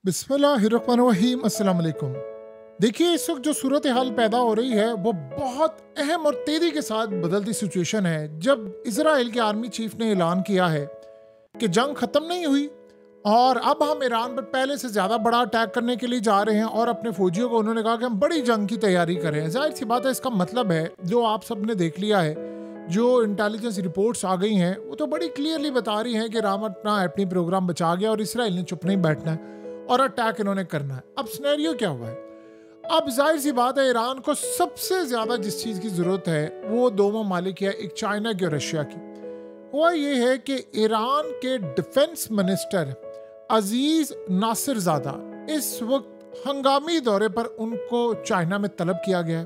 बिस्मिल्लाहिर्रहमानिर्रहीम, अस्सलाम वालेकुम। देखिए, इस वक्त जो सूरत हाल पैदा हो रही है वो बहुत अहम और तेज़ी के साथ बदलती सिचुएशन है। जब इजराइल के आर्मी चीफ ने ऐलान किया है कि जंग ख़त्म नहीं हुई और अब हम ईरान पर पहले से ज़्यादा बड़ा अटैक करने के लिए जा रहे हैं, और अपने फौजियों को उन्होंने कहा कि हम बड़ी जंग की तैयारी कर रहे हैं। जाहिर सी बात है, इसका मतलब है जो आप सब ने देख लिया है, जो इंटेलिजेंस रिपोर्ट्स आ गई हैं वो तो बड़ी क्लियरली बता रही हैं कि ईरान अपना एटमी प्रोग्राम बचा गया और इसराइल ने चुप नहीं बैठना है और अटैक इन्होंने करना है। अब सिनेरियो क्या हुआ है? अब जाहिर सी बात है, ईरान को सबसे ज्यादा जिस चीज की जरूरत है वो दो ममालिक है, एक चाइना की और रशिया की। हुआ ये है कि ईरान के डिफेंस मिनिस्टर अजीज नासिरजादा इस वक्त हंगामी दौरे पर उनको चाइना में तलब किया गया है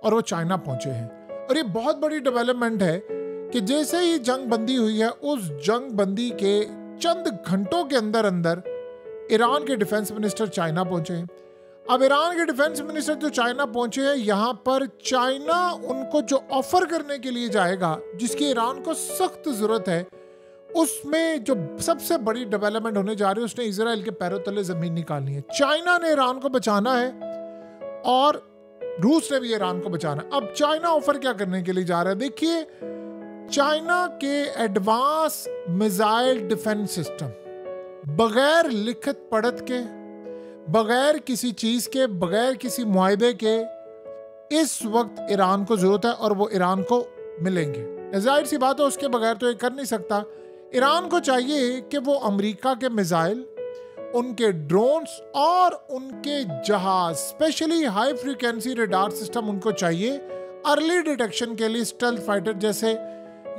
और वो चाइना पहुंचे हैं। और ये बहुत बड़ी डेवलपमेंट है कि जैसे ही जंग बंदी हुई है, उस जंग बंदी के चंद घंटों के अंदर अंदर ईरान के डिफेंस मिनिस्टर चाइना पहुंचे हैं। अब ईरान के डिफेंस मिनिस्टर जो चाइना पहुंचे हैं, यहाँ पर चाइना उनको जो ऑफर करने के लिए जाएगा, जिसकी ईरान को सख्त जरूरत है, उसमें जो सबसे बड़ी डेवलपमेंट होने जा रही है, उसने इजराइल के पैरों तले जमीन निकालनी है। चाइना ने ईरान को बचाना है और रूस ने भी ईरान को बचाना है। अब चाइना ऑफर क्या करने के लिए जा रहा है? देखिए, चाइना के एडवांस मिसाइल डिफेंस सिस्टम बगैर लिखित पढ़त के, बगैर किसी चीज के, बगैर किसी मुआहदे के इस वक्त ईरान को जरूरत है और वो ईरान को मिलेंगे। जाहिर सी बात है, उसके बगैर तो ये कर नहीं सकता। ईरान को चाहिए कि वो अमेरिका के मिसाइल, उनके ड्रोन्स और उनके जहाज, specially high frequency radar system उनको चाहिए अर्ली डिटेक्शन के लिए। स्टेल्थ फाइटर जैसे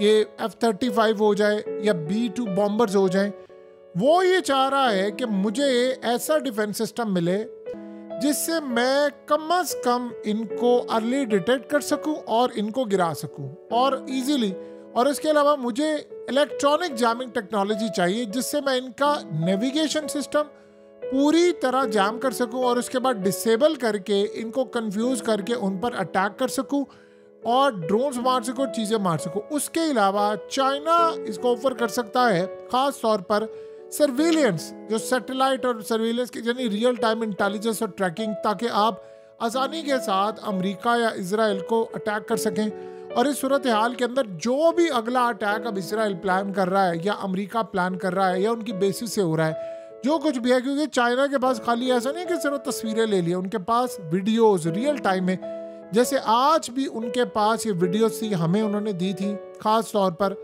ये F-35 हो जाए या B-2 बॉम्बर्स हो जाए, वो ये चाह रहा है कि मुझे ऐसा डिफेंस सिस्टम मिले जिससे मैं कम से कम इनको अर्ली डिटेक्ट कर सकूं और इनको गिरा सकूं और इजीली। और इसके अलावा मुझे इलेक्ट्रॉनिक जैमिंग टेक्नोलॉजी चाहिए जिससे मैं इनका नेविगेशन सिस्टम पूरी तरह जैम कर सकूं और उसके बाद डिसेबल करके इनको कंफ्यूज करके उन पर अटैक कर सकूं और ड्रोन्स मार सकूं, चीज़ें मार सकूं। उसके अलावा चाइना इसको ऑफर कर सकता है खास तौर पर सर्विलियंस, जो सैटेलाइट और सर्विलेंस की, यानी रियल टाइम इंटेलिजेंस और ट्रैकिंग, ताकि आप आसानी के साथ अमेरिका या इजराइल को अटैक कर सकें। और इस सूरत हाल के अंदर जो भी अगला अटैक अब इजराइल प्लान कर रहा है या अमेरिका प्लान कर रहा है या उनकी बेसिस से हो रहा है, जो कुछ भी है, क्योंकि चाइना के पास खाली ऐसा नहीं है कि सिर्फ तस्वीरें ले ली, उनके पास वीडियोस रियल टाइम में, जैसे आज भी उनके पास ये वीडियोस थी, हमें उन्होंने दी थी खास तौर पर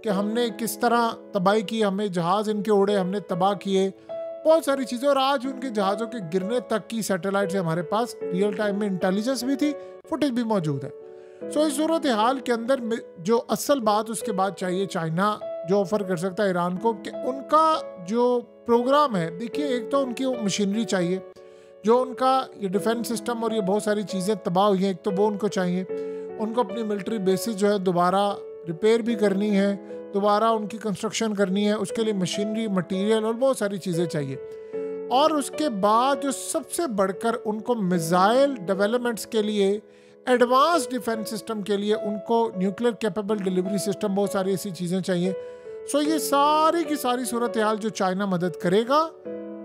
कि हमने किस तरह तबाही की, हमें जहाज़ इनके उड़े, हमने तबाह किए, बहुत सारी चीज़ें। और आज उनके जहाज़ों के गिरने तक की सैटेलाइट से हमारे पास रियल टाइम में इंटेलिजेंस भी थी, फुटेज भी मौजूद है। सो इस सूरत हाल के अंदर जो असल बात उसके बाद चाहिए, चाइना जो ऑफर कर सकता है ईरान को कि उनका जो प्रोग्राम है, देखिए, एक तो उनकी मशीनरी चाहिए, जो उनका ये डिफेंस सिस्टम और ये बहुत सारी चीज़ें तबाह हुई हैं, एक तो वो उनको चाहिए। उनको अपनी मिलिट्री बेसिस जो है दोबारा रिपेयर भी करनी है, दोबारा उनकी कंस्ट्रक्शन करनी है, उसके लिए मशीनरी, मटेरियल और बहुत सारी चीज़ें चाहिए। और उसके बाद जो सबसे बढ़कर उनको मिसाइल डेवलपमेंट्स के लिए, एडवांस डिफेंस सिस्टम के लिए उनको न्यूक्लियर कैपेबल डिलीवरी सिस्टम, बहुत सारी ऐसी चीज़ें चाहिए। सो ये सारी की सारी सूरत हाल जो चाइना मदद करेगा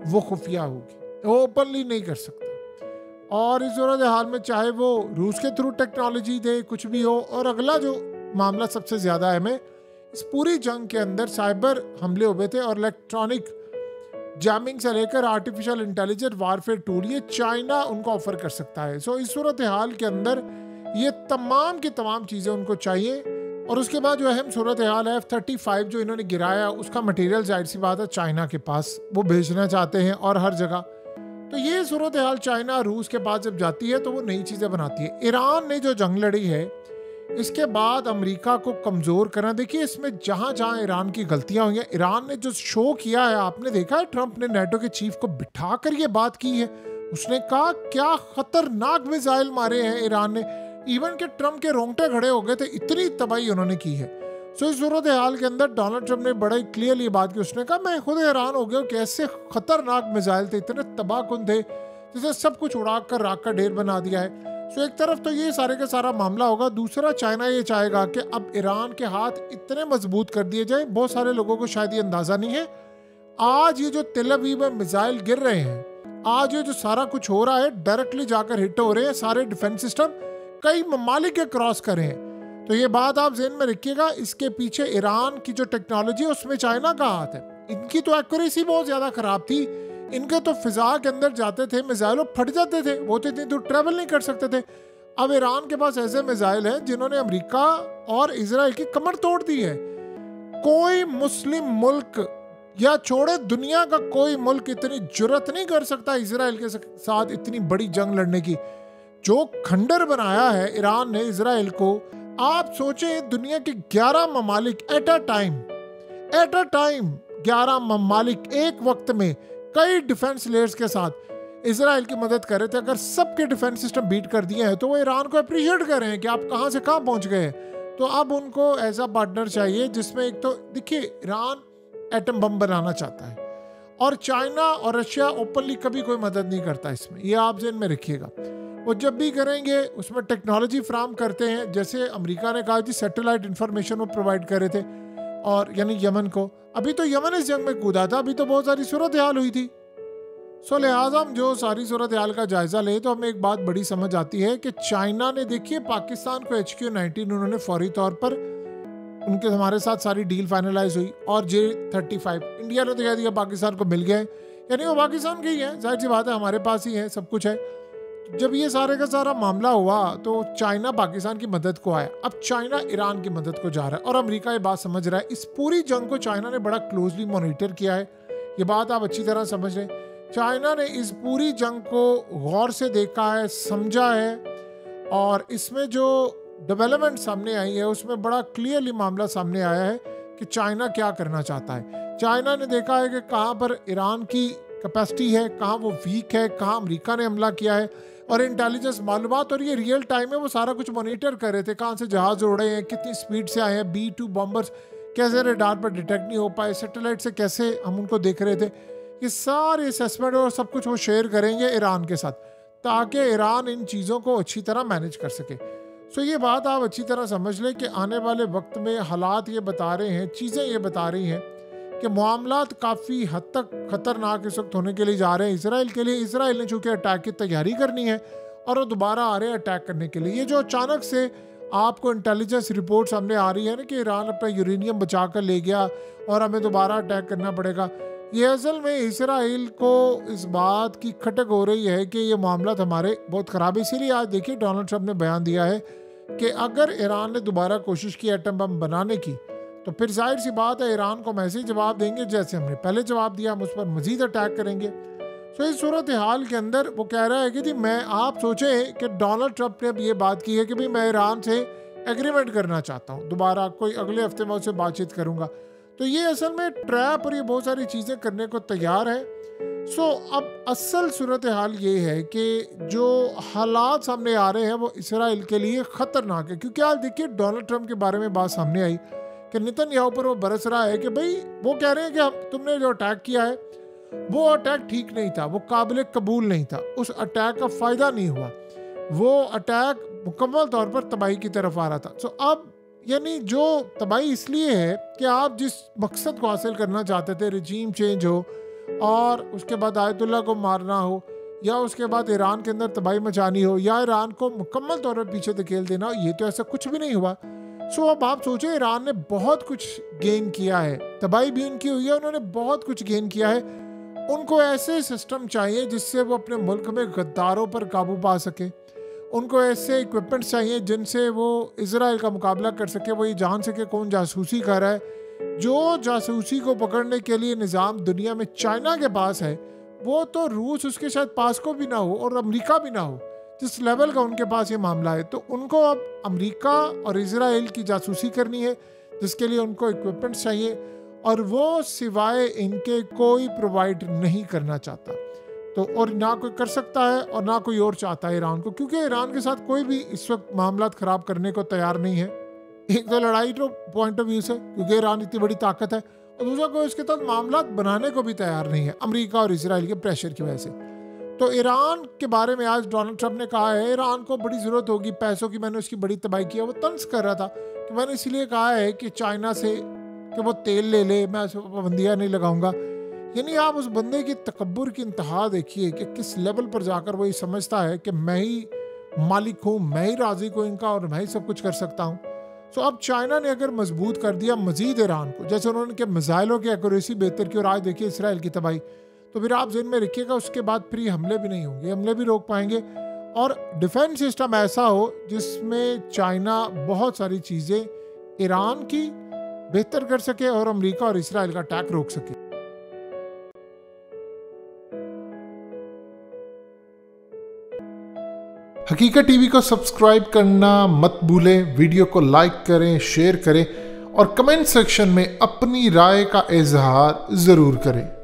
वो खुफिया होगी, वो ओपनली नहीं कर सकता। और इस सूरत हाल में चाहे वो रूस के थ्रू टेक्नोलॉजी दे, कुछ भी हो। और अगला जो मामला सबसे ज़्यादा है, हमें इस पूरी जंग के अंदर साइबर हमले हुए थे और इलेक्ट्रॉनिक जैमिंग से लेकर आर्टिफिशियल इंटेलिजेंस वारफेयर टूल, ये चाइना उनको ऑफर कर सकता है। सो इस सूरत हाल के अंदर ये तमाम की तमाम चीज़ें उनको चाहिए। और उसके बाद जो अहम सूरत हाल है, F-35 जो इन्होंने गिराया, उसका मटेरियल जाहिर सी बात है चाइना के पास, वो भेजना चाहते हैं और हर जगह। तो ये सूरत हाल चाइना रूस के पास जब जाती है तो वो नई चीज़ें बनाती है। ईरान ने जो जंग लड़ी है, इसके बाद अमेरिका को कमज़ोर करना, देखिए इसमें जहाँ जहाँ ईरान की गलतियाँ हुई हैं, ईरान ने जो शो किया है, आपने देखा है, ट्रंप ने नेटो के चीफ को बिठा कर ये बात की है। उसने कहा क्या खतरनाक मिसाइल मारे हैं ईरान ने, इवन के ट्रंप के रोंगटे खड़े हो गए थे, इतनी तबाही उन्होंने की है। सो इस सूरत हाल के अंदर डोनाल्ड ट्रंप ने बड़ा क्लियरली बात की। उसने कहा मैं खुद हैरान हो गया कि ऐसे खतरनाक मिसाइल थे, इतने तबाहकुन थे, जिसे सब कुछ उड़ा कर राख का ढेर बना दिया है। सो एक तरफ तो ये सारे का सारा मामला होगा, दूसरा चाइना ये चाहेगा कि अब ईरान के हाथ इतने मजबूत कर दिए जाए। बहुत सारे लोगों को शायद ये अंदाज़ा नहीं है, आज ये जो तेल अवीव में मिसाइल गिर रहे हैं, आज ये जो सारा कुछ हो रहा है, डायरेक्टली जाकर हिट हो रहे हैं, सारे डिफेंस सिस्टम कई ममालिक के क्रॉस कर रहे हैं। तो ये बात आप ज़हन में रखिएगा। इसके पीछे ईरान की जो टेक्नोलॉजी है उसमें चाइना का हाथ है। इनकी तो एक्यूरेसी बहुत ज़्यादा ख़राब थी। इनके तो फिजा के अंदर जाते थे मिसाइल, वो फट जाते थे, वो तो इतनी दूर ट्रेवल नहीं कर सकते थे। अब ईरान के पास ऐसे मिसाइल हैं जिन्होंने अमेरिका और इजराइल की कमर तोड़ दी है। कोई मुस्लिम मुल्क या छोड़े दुनिया का कोई मुल्क इतनी जुर्रत नहीं कर सकता इजराइल के साथ इतनी बड़ी जंग लड़ने की। जो खंडर बनाया है ईरान ने इजराइल को, आप सोचें दुनिया के 11 ममालिक एट अ टाइम 11 ममालिक एक वक्त में कई डिफेंस लेयर्स के साथ इजराइल की मदद कर रहे थे। अगर सबके डिफेंस सिस्टम बीट कर दिए हैं तो वो ईरान को अप्रिशिएट कर रहे हैं कि आप कहां से कहां पहुंच गए हैं। तो अब उनको ऐसा पार्टनर चाहिए जिसमें एक तो देखिए ईरान एटम बम बनाना चाहता है और चाइना और रशिया ओपनली कभी कोई मदद नहीं करता इसमें, ये आप ज़हन में रखिएगा। वो जब भी करेंगे उसमें टेक्नोलॉजी फ्राहम करते हैं। जैसे अमेरिका ने कहा जी सैटेलाइट इंफॉर्मेशन वो प्रोवाइड कर रहे थे, और यानी यमन को। अभी तो यमन इस जंग में कूदा था, अभी तो बहुत सारी सूरत हाल हुई थी। सो लिहाजा हम जो सारी सूरत हाल का जायजा ले तो हमें एक बात बड़ी समझ आती है कि चाइना ने देखिए पाकिस्तान को HQ-19 उन्होंने फौरी तौर पर उनके हमारे साथ सारी डील फाइनलाइज हुई, और J-35 इंडिया ने तो कह दिया पाकिस्तान को मिल गया है, यानी वो पाकिस्तान के ही है, जाहिर सी बात है हमारे पास ही है, सब कुछ है। जब ये सारे का सारा मामला हुआ तो चाइना पाकिस्तान की मदद को आया, अब चाइना ईरान की मदद को जा रहा है और अमेरिका ये बात समझ रहा है। इस पूरी जंग को चाइना ने बड़ा क्लोजली मॉनिटर किया है, ये बात आप अच्छी तरह समझ रहे हैं। चाइना ने इस पूरी जंग को गौर से देखा है, समझा है, और इसमें जो डेवलपमेंट सामने आई है उसमें बड़ा क्लियरली मामला सामने आया है कि चाइना क्या करना चाहता है। चाइना ने देखा है कि कहाँ पर ईरान की कैपेसिटी है, कहाँ वो वीक है, कहाँ अमेरिका ने हमला किया है, और इंटेलिजेंस मालूमात और ये रियल टाइम में वो सारा कुछ मॉनिटर कर रहे थे। कहाँ से जहाज उड़ रहे हैं, कितनी स्पीड से आए हैं, B-2 बॉम्बर्स कैसे रडार पर डिटेक्ट नहीं हो पाए, सैटेलाइट से कैसे हम उनको देख रहे थे। ये सारे असेसमेंट और सब कुछ वो शेयर करेंगे ईरान के साथ, ताकि ईरान इन चीज़ों को अच्छी तरह मैनेज कर सके। सो ये बात आप अच्छी तरह समझ लें कि आने वाले वक्त में हालात ये बता रहे हैं, चीज़ें ये बता रही हैं कि मामलात काफ़ी हद तक ख़तरनाक इस वक्त होने के लिए जा रहे हैं इसराइल के लिए। इसराइल ने चूँकि अटैक की तैयारी करनी है और वो दोबारा आ रहे हैं अटैक करने के लिए। ये जो अचानक से आपको इंटेलिजेंस रिपोर्ट सामने आ रही है ना कि ईरान अपना यूरेनियम बचा कर ले गया और हमें दोबारा अटैक करना पड़ेगा, ये असल में इसराइल को इस बात की खटक हो रही है कि ये मामला हमारे बहुत ख़राब है। इसीलिए आज देखिए डोनाल्ड ट्रंप ने बयान दिया है कि अगर ईरान ने दोबारा कोशिश की एटम बम बनाने की तो फिर जाहिर सी बात है ईरान को हम ऐसे ही जवाब देंगे जैसे हमने पहले जवाब दिया, हम उस पर मजीद अटैक करेंगे। सो इस सूरत हाल के अंदर वो कह रहा है कि जी मैं, आप सोचें कि डोनाल्ड ट्रंप ने अब ये बात की है कि भाई मैं ईरान से एग्रीमेंट करना चाहता हूँ, दोबारा कोई अगले हफ्ते में उससे बातचीत करूँगा। तो ये असल में ट्रैप और ये बहुत सारी चीज़ें करने को तैयार है। सो अब असल सूरत हाल ये है कि जो हालात सामने आ रहे हैं वो इसराइल के लिए ख़तरनाक है, क्योंकि आज देखिए डोनाल्ड ट्रंप के बारे में बात सामने आई कि नेतन्याहू पर वो बरस रहा है कि भाई वो कह रहे हैं कि तुमने जो अटैक किया है वो अटैक ठीक नहीं था, वो काबिल कबूल नहीं था, उस अटैक का फ़ायदा नहीं हुआ, वो अटैक मुकम्मल तौर पर तबाही की तरफ आ रहा था। सो अब यानी जो तबाही इसलिए है कि आप जिस मकसद को हासिल करना चाहते थे, रजीम चेंज हो और उसके बाद आयतुल्ला को मारना हो, या उसके बाद ईरान के अंदर तबाही मचानी हो, या ईरान को मुकम्मल तौर पर पीछे धकेल देना हो, ये तो ऐसा कुछ भी नहीं हुआ। सो अब आप सोचें ईरान ने बहुत कुछ गेन किया है, तबाही भी उनकी हुई है, उन्होंने बहुत कुछ गेन किया है। उनको ऐसे सिस्टम चाहिए जिससे वो अपने मुल्क में गद्दारों पर काबू पा सके, उनको ऐसे इक्विपमेंट्स चाहिए जिनसे वो इजराइल का मुकाबला कर सके, वो ये जान सके कौन जासूसी कर रहा है। जो जासूसी को पकड़ने के लिए निज़ाम दुनिया में चाइना के पास है वो तो रूस उसके शायद पास को भी ना हो और अमेरिका भी ना हो, जिस लेवल का उनके पास ये मामला है। तो उनको अब अमेरिका और इजराइल की जासूसी करनी है जिसके लिए उनको इक्विपमेंट्स चाहिए, और वो सिवाय इनके कोई प्रोवाइड नहीं करना चाहता। तो और ना कोई कर सकता है और ना कोई और चाहता है ईरान को, क्योंकि ईरान के साथ कोई भी इस वक्त मामला ख़राब करने को तैयार नहीं है। एक तो लड़ाई तो पॉइंट ऑफ व्यू से क्योंकि ईरान इतनी बड़ी ताकत है, और दूसरा कोई इसके साथ मामला बनाने को भी तैयार नहीं है अमेरिका और इजराइल के प्रेशर की वजह से। तो ईरान के बारे में आज डोनाल्ड ट्रंप ने कहा है ईरान को बड़ी ज़रूरत होगी पैसों की, मैंने उसकी बड़ी तबाही की है। वो तंज कर रहा था कि मैंने इसीलिए कहा है कि चाइना से कि वो तेल ले ले, मैं उस पर पाबंदियाँ नहीं लगाऊंगा। यानी आप उस बंदे की तकब्बुर की इंतहा देखिए कि किस लेवल पर जाकर वो ये समझता है कि मैं ही मालिक हूँ, मैं ही राज़िक हूँ इनका और मैं ही सब कुछ कर सकता हूँ। तो अब चाइना ने अगर मजबूत कर दिया मजीद ईरान को, जैसे उन्होंने कि मिसाइलों की एक्यूरेसी बेहतर की और आज देखिए इसराइल की तबाही, तो फिर आप ज़हन में रखिएगा उसके बाद फिर ये हमले भी नहीं होंगे, हमले भी रोक पाएंगे। और डिफेंस सिस्टम ऐसा हो जिसमें चाइना बहुत सारी चीज़ें ईरान की बेहतर कर सके और अमेरिका और इसराइल का अटैक रोक सके। हकीकत टीवी को सब्सक्राइब करना मत भूलें, वीडियो को लाइक करें, शेयर करें और कमेंट सेक्शन में अपनी राय का इजहार ज़रूर करें।